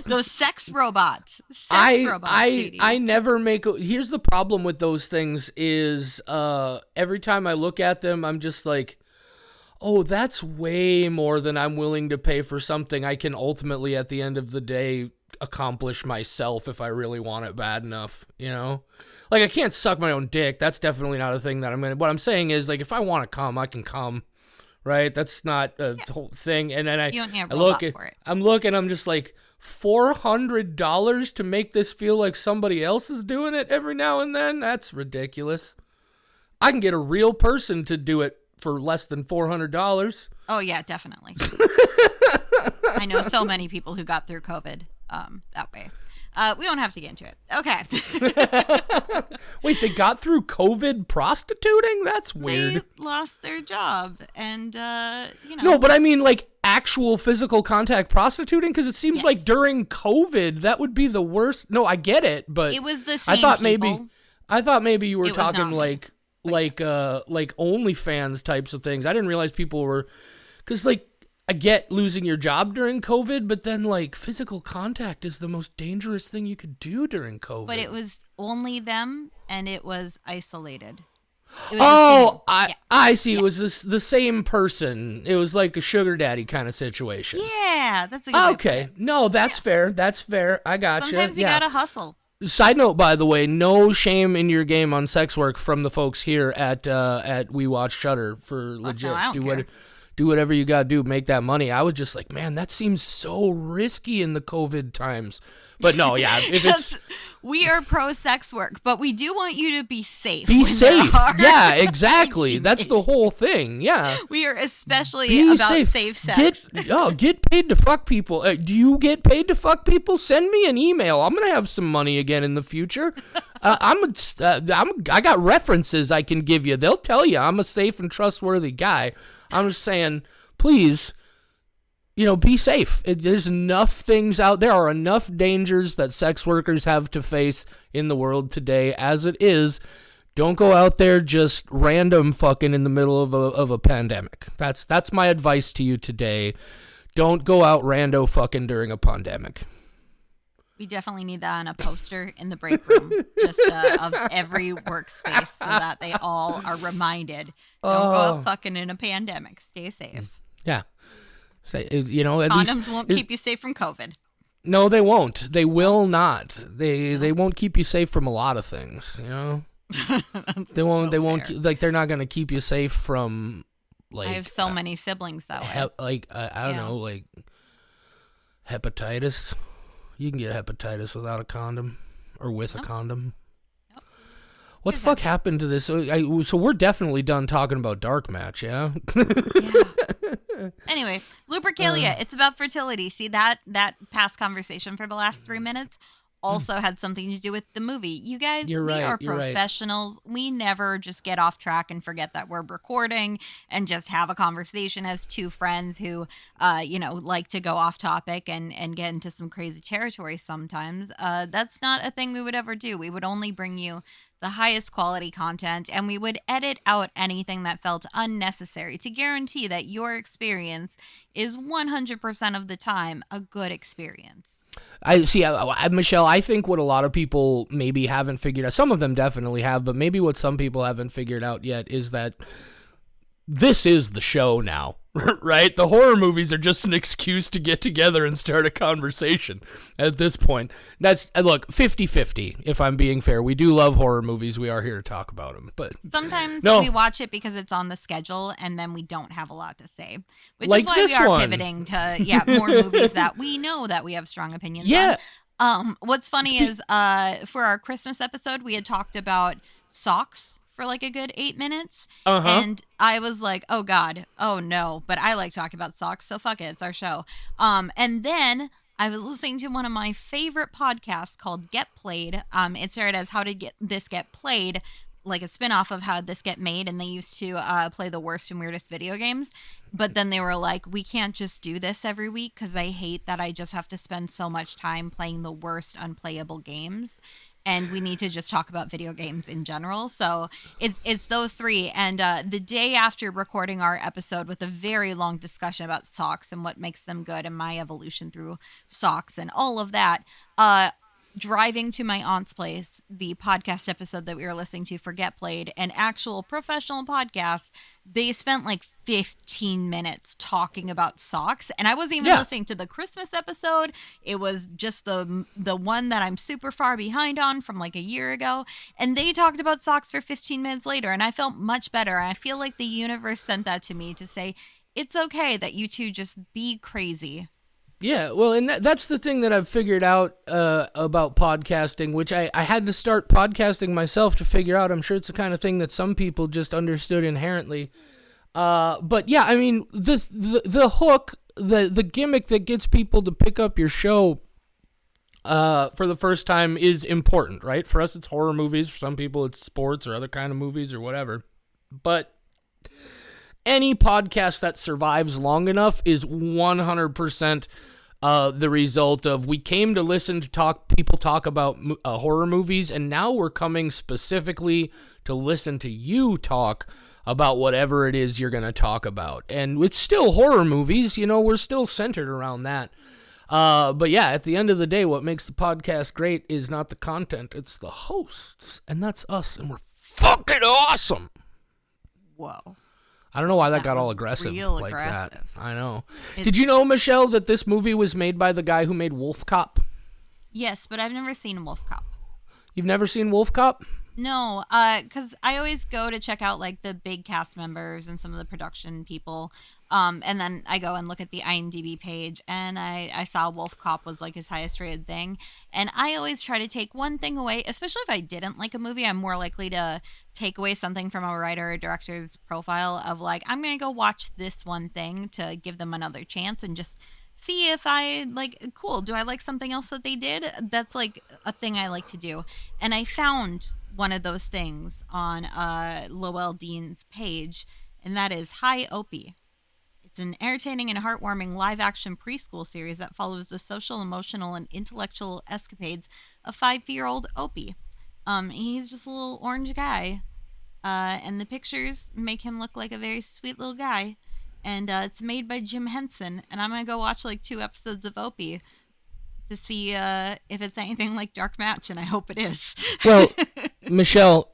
those sex robots. I never make. Here's the problem with those things is every time I look at them, I'm just like, oh, that's way more than I'm willing to pay for something I can ultimately, at the end of the day, accomplish myself if I really want it bad enough, you know? Like, I can't suck my own dick. That's definitely not a thing that I'm going to... What I'm saying is, like, if I want to come, I can come, right? That's not a whole thing. And then I'm looking, I'm just like, $400 to make this feel like somebody else is doing it every now and then? That's ridiculous. I can get a real person to do it for less than $400. Oh, yeah, definitely. I know so many people who got through COVID that way. We don't have to get into it. Okay. Wait, they got through COVID prostituting? That's weird. They lost their job and, you know. No, but I mean like actual physical contact prostituting? Because it seems like during COVID, that would be the worst. No, I get it, but it was the same I thought maybe you were talking like OnlyFans types of things. I didn't realize people were, because like I get losing your job during COVID, but then like physical contact is the most dangerous thing you could do during COVID. But it was only them, and it was isolated. It was I see. Yeah. It was the same person. It was like a sugar daddy kind of situation. Yeah, that's a good okay. No, that's fair. That's fair. I gotcha. Sometimes you gotta hustle. Side note, by the way, no shame in your game on sex work from the folks here at We Watch Shudder for legit. No, I don't care. Do whatever you gotta do, make that money. I was just like, man, that seems so risky in the COVID times. But no, yeah, if it's we are pro sex work, but we do want you to be safe. Be safe. Yeah, exactly. That's the whole thing. Yeah. We are especially about safe sex. Get paid to fuck people. Do you get paid to fuck people? Send me an email. I'm gonna have some money again in the future. I got references I can give you. They'll tell you I'm a safe and trustworthy guy. I'm just saying, please, be safe. There's enough things out there. Are enough dangers that sex workers have to face in the world today as it is. Don't go out there just random fucking in the middle of a pandemic. That's my advice to you today. Don't go out rando fucking during a pandemic. We definitely need that on a poster in the break room, just of every workspace, so that they all are reminded. Don't go out fucking in a pandemic. Stay safe. Yeah. At condoms least, won't keep you safe from COVID. No, they won't. They will not. They won't keep you safe from a lot of things. They won't. So They won't. fair. Like they're not gonna keep you safe from I have so many siblings that way. I don't Yeah. know, like hepatitis. You can get hepatitis without a condom or with a condom. Nope. What the fuck happened to this? So we're definitely done talking about Dark Match, yeah? Yeah. Anyway, Lupercalia, it's about fertility. See that past conversation for the last 3 minutes also had something to do with the movie. You guys, You're we right, are you're right. professionals. We never just get off track and forget that we're recording and just have a conversation as two friends who, like to go off topic and get into some crazy territory sometimes. That's not a thing we would ever do. We would only bring you the highest quality content, and we would edit out anything that felt unnecessary to guarantee that your experience is 100% of the time a good experience. I see, Michelle. I think what a lot of people maybe haven't figured out, some of them definitely have, but maybe what some people haven't figured out yet is that this is the show now, right? The horror movies are just an excuse to get together and start a conversation at this point. That's, look, 50-50, if I'm being fair. We do love horror movies. We are here to talk about them. But sometimes no. we watch it because it's on the schedule, and then we don't have a lot to say, which Like is why this we are one. pivoting to more movies that we know that we have strong opinions Yeah. on. What's funny is for our Christmas episode, we had talked about socks for like a good 8 minutes. And I was like, oh God, oh no. But I like talking about socks, so fuck it, it's our show. And then I was listening to one of my favorite podcasts called Get Played. It started as How Did This Get Played, like a spinoff of How Did This Get Made, and they used to play the worst and weirdest video games. But then they were like, we can't just do this every week because I hate that I just have to spend so much time playing the worst unplayable games. And we need to just talk about video games in general. So it's those three. And the day after recording our episode with a very long discussion about socks and what makes them good and my evolution through socks and all of that, driving to my aunt's place, the podcast episode that we were listening to for Get Played, an actual professional podcast, they spent like 15 minutes talking about socks. And I wasn't even listening to the Christmas episode. It was just the one that I'm super far behind on from like a year ago. And they talked about socks for 15 minutes later, and I felt much better. And I feel like the universe sent that to me to say, it's okay that you two just be crazy. Yeah, well, and that's the thing that I've figured out about podcasting, which I had to start podcasting myself to figure out. I'm sure it's the kind of thing that some people just understood inherently. But yeah, I mean, the hook, the gimmick that gets people to pick up your show for the first time is important, right? For us, it's horror movies. For some people, it's sports or other kind of movies or whatever. But any podcast that survives long enough is 100% the result of we came to listen to people talk about horror movies, and now we're coming specifically to listen to you talk about whatever it is you're going to talk about. And it's still horror movies, we're still centered around that. But yeah, at the end of the day, what makes the podcast great is not the content, it's the hosts. And that's us, and we're fucking awesome. Whoa. I don't know why that got was all aggressive real like that. aggressive. I know. Did you know, Michelle, that this movie was made by the guy who made Wolf Cop? Yes, but I've never seen Wolf Cop. You've never seen Wolf Cop? No, because I always go to check out like the big cast members and some of the production people. And then I go and look at the IMDb page, and I saw Wolf Cop was like his highest rated thing. And I always try to take one thing away, especially if I didn't like a movie. I'm more likely to take away something from a writer or director's profile of like, I'm going to go watch this one thing to give them another chance and just see if I like, cool, do I like something else that they did? That's like a thing I like to do. And I found one of those things on Lowell Dean's page, and that is Hi Opie. It's an entertaining and heartwarming live-action preschool series that follows the social, emotional, and intellectual escapades of 5-year-old Opie. He's just a little orange guy, and the pictures make him look like a very sweet little guy. And it's made by Jim Henson, and I'm gonna go watch like 2 episodes of Opie to see if it's anything like Dark Match, and I hope it is. Well, Michelle,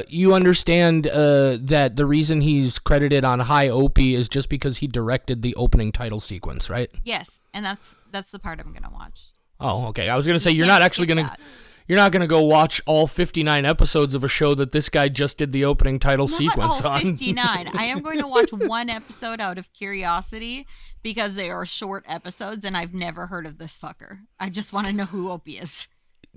you understand that the reason he's credited on Hi Opie is just because he directed the opening title sequence, right? Yes, and that's the part I'm gonna watch. Oh, okay. I was gonna say you're not actually gonna. That. You're not going to go watch all 59 episodes of a show that this guy just did the opening title sequence Not all on. 59. I am going to watch one episode out of curiosity because they are short episodes and I've never heard of this fucker. I just want to know who Opie is.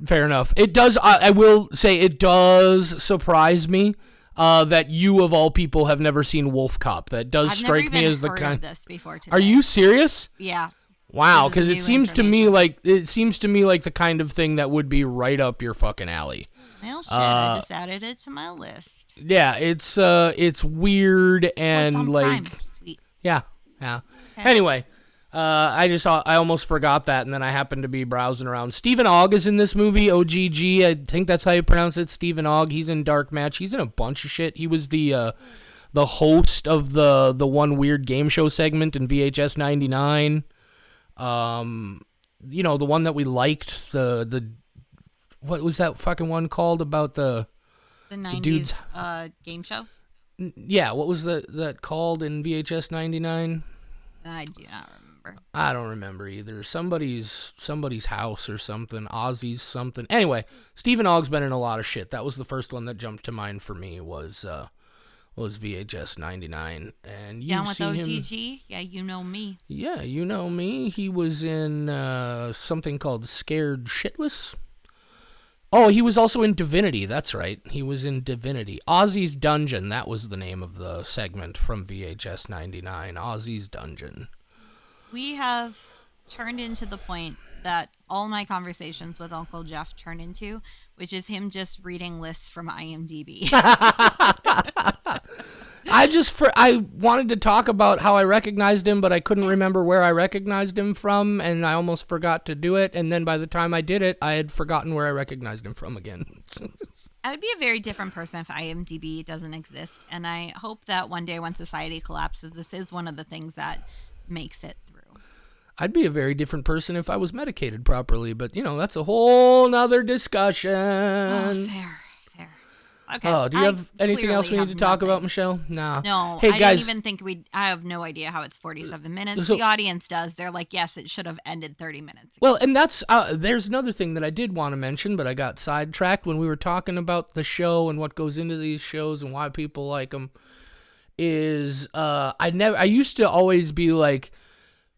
Fair enough. It does, I will say, it does surprise me that you, of all people, have never seen Wolf Cop. That does strike me as the kind. I've never even heard of this before today. Are you serious? Yeah. Wow, because it seems to me like the kind of thing that would be right up your fucking alley. Well, shit, I just added it to my list. Yeah, it's weird and on like Prime? Sweet. yeah. Okay. Anyway, I almost forgot that, and then I happened to be browsing around. Stephen Ogg is in this movie. OGG, I think that's how you pronounce it. Stephen Ogg. He's in Dark Match. He's in a bunch of shit. He was the host of the one weird game show segment in VHS 99. The one that we liked, the what was that fucking one called about the 90s dudes game show? Yeah, what was that called in VHS 99? I do not remember. I don't remember either. Somebody's house or something. Ozzy's something. Anyway, Stephen Ogg's been in a lot of shit. That was the first one that jumped to mind for me was VHS 99. And you've Down with seen OGG? him. Yeah, you know me. Yeah, you know me. He was in something called Scared Shitless. Oh, he was also in Divinity. That's right. He was in Divinity. Ozzy's Dungeon. That was the name of the segment from VHS 99. Ozzy's Dungeon. We have turned into the point that all my conversations with Uncle Jeff turn into, which is him just reading lists from IMDb. I wanted to talk about how I recognized him, but I couldn't remember where I recognized him from, and I almost forgot to do it, and then by the time I did it, I had forgotten where I recognized him from again. I would be a very different person if IMDb doesn't exist, and I hope that one day when society collapses, this is one of the things that makes it through. I'd be a very different person if I was medicated properly, but, that's a whole nother discussion. Oh, fair. Okay. Oh, do you have anything else we need to talk about, Michelle? Nah. No, hey, I guys, didn't even think I have no idea how it's 47 minutes. So, the audience does. They're like, yes, it should have ended 30 minutes ago. Well, and that's, there's another thing that I did want to mention, but I got sidetracked when we were talking about the show and what goes into these shows and why people like them, is, I used to always be like,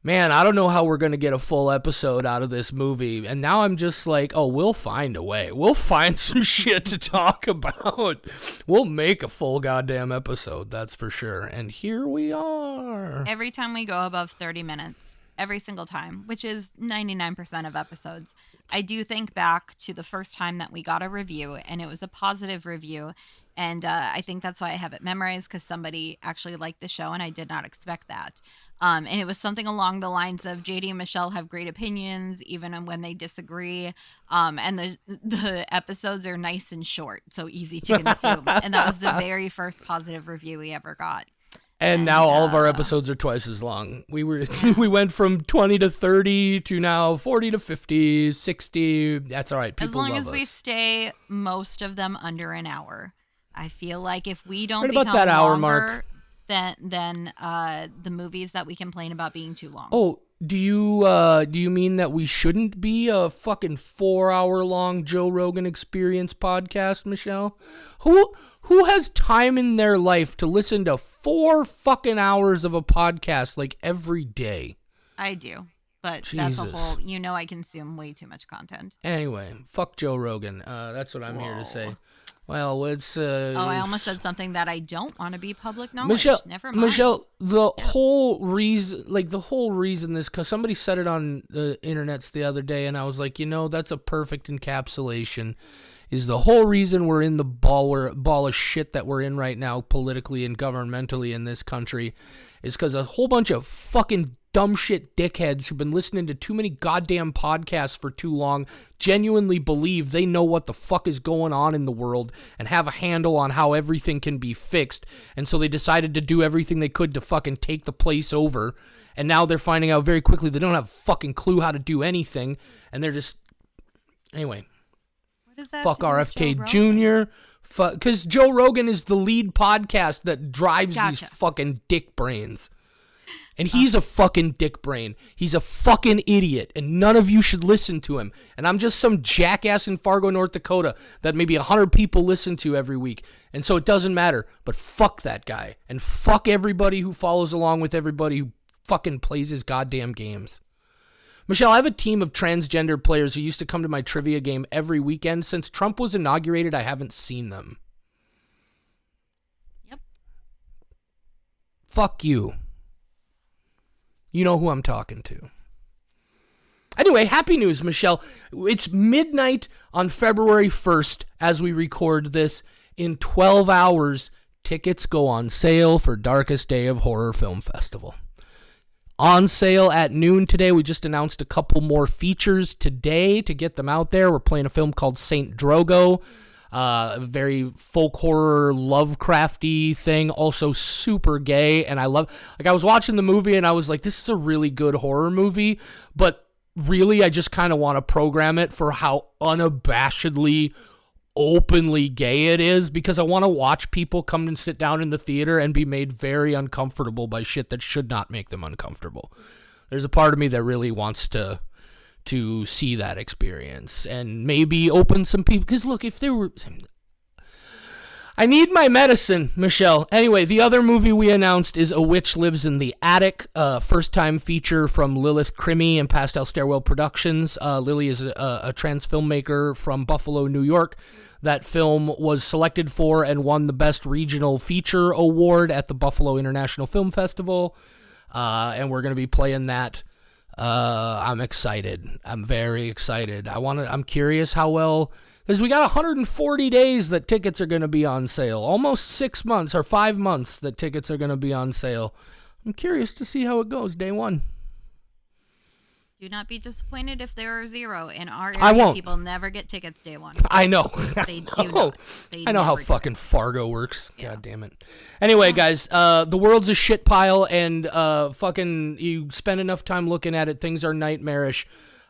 man, I don't know how we're going to get a full episode out of this movie. And now I'm just like, oh, we'll find a way. We'll find some shit to talk about. We'll make a full goddamn episode, that's for sure. And here we are. Every time we go above 30 minutes, every single time, which is 99% of episodes, I do think back to the first time that we got a review, and it was a positive review. And I think that's why I have it memorized, because somebody actually liked the show, and I did not expect that. And it was something along the lines of JD and Michelle have great opinions, even when they disagree. And the episodes are nice and short, so easy to consume. And that was the very first positive review we ever got. And now all of our episodes are twice as long. We went from 20 to 30 to now 40 to 50, 60. That's all right. People love us. As long as we stay most of them under an hour. I feel like if we don't right become about that hour longer mark than the movies that we complain about being too long. Oh, do you mean that we shouldn't be a fucking 4-hour long Joe Rogan Experience podcast, Michelle? Who has time in their life to listen to 4 fucking hours of a podcast like every day? I do. But Jesus. That's a whole, I consume way too much content. Anyway, fuck Joe Rogan. That's what I'm here to say. Well, it's I almost said something that I don't want to be public knowledge. Never mind. Michelle, the whole reason this, because somebody said it on the internets the other day, and I was like, that's a perfect encapsulation, is the whole reason we're in the ball of shit that we're in right now, politically and governmentally in this country, is because a whole bunch of fucking dumb shit dickheads who've been listening to too many goddamn podcasts for too long genuinely believe they know what the fuck is going on in the world and have a handle on how everything can be fixed. And so they decided to do everything they could to fucking take the place over. And now they're finding out very quickly they don't have a fucking clue how to do anything. And they're just... Anyway. What does that fuck do with RFK Joe Jr. Because Joe Rogan is the lead podcast that drives Gotcha. these fucking dick brains. And he's a fucking dick brain. He's a fucking idiot, and none of you should listen to him. And I'm just some jackass in Fargo, North Dakota that maybe 100 people listen to every week. And so it doesn't matter. But fuck that guy. And fuck everybody who follows along with everybody who fucking plays his goddamn games. Michelle, I have a team of transgender players who used to come to my trivia game every weekend. Since Trump was inaugurated, I haven't seen them. Yep. Fuck you. You know who I'm talking to. Anyway, happy news, Michelle. It's midnight on February 1st as we record this. In 12 hours, tickets go on sale for Darkest Day of Horror Film Festival. On sale at noon today. We just announced a couple more features today to get them out there. We're playing a film called Saint Drogo. A very folk horror, Lovecrafty thing, also super gay, and I was watching the movie and I was like, this is a really good horror movie, but really I just kind of want to program it for how unabashedly, openly gay it is, because I want to watch people come and sit down in the theater and be made very uncomfortable by shit that should not make them uncomfortable. There's a part of me that really wants to see that experience and maybe open some people. Because look, if there were... I need my medicine, Michelle. Anyway, the other movie we announced is A Witch Lives in the Attic, first-time feature from Lilith Crimmy and Pastel Stairwell Productions. Lily is a trans filmmaker from Buffalo, New York. That film was selected for and won the Best Regional Feature Award at the Buffalo International Film Festival, and we're going to be playing that. I'm excited. I'm very excited. I'm curious how well, because we got 140 days that tickets are going to be on sale. Almost 6 months or 5 months that tickets are going to be on sale. I'm curious to see how it goes day one. Do not be disappointed if there are zero. In our area, I won't. people never get tickets day one. I know. They do not. I know how fucking Fargo works. Yeah. God damn it. Anyway, guys, the world's a shit pile, and fucking you spend enough time looking at it, things are nightmarish.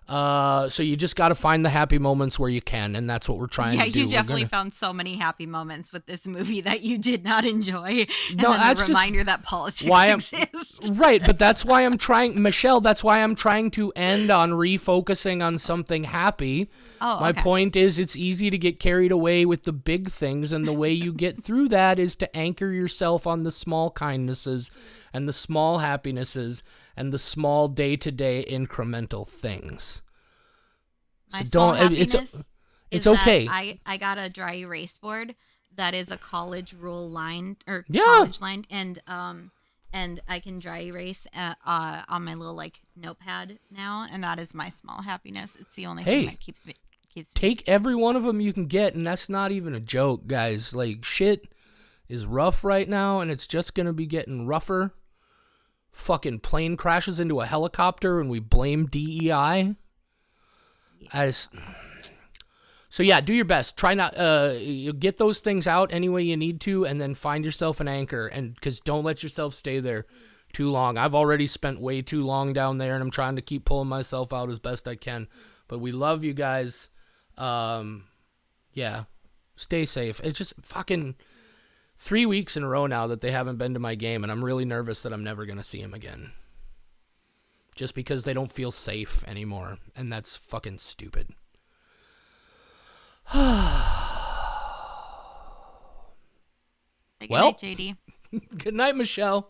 So you just got to find the happy moments where you can, and that's what we're trying to do. Yeah, you definitely found so many happy moments with this movie that you did not enjoy. And No, then that's the just reminder that politics exists. Right, but that's why I'm trying, Michelle, that's why I'm trying to end on refocusing on something happy. Oh, My okay. point is, it's easy to get carried away with the big things, and the way you get through that is to anchor yourself on the small kindnesses and the small happinesses and the small day-to-day incremental things. My So small don't. happiness It's is okay. that I got a dry erase board that is a college rule line or Yeah. college line, and I can dry erase on my little like notepad now, and that is my small happiness. It's the only thing that keeps me. Take every one of them you can get, and that's not even a joke, guys. Like, shit is rough right now, and it's just gonna be getting rougher. Fucking plane crashes into a helicopter, and we blame DEI. So yeah, do your best. Try not you get those things out any way you need to, and then find yourself an anchor. And because don't let yourself stay there too long. I've already spent way too long down there, and I'm trying to keep pulling myself out as best I can. But we love you guys. Yeah, stay safe. It's just fucking 3 weeks in a row now that they haven't been to my game, and I'm really nervous that I'm never gonna see them again. Just because they don't feel safe anymore, and that's fucking stupid. Say good Well, night, JD. Good night, Michelle.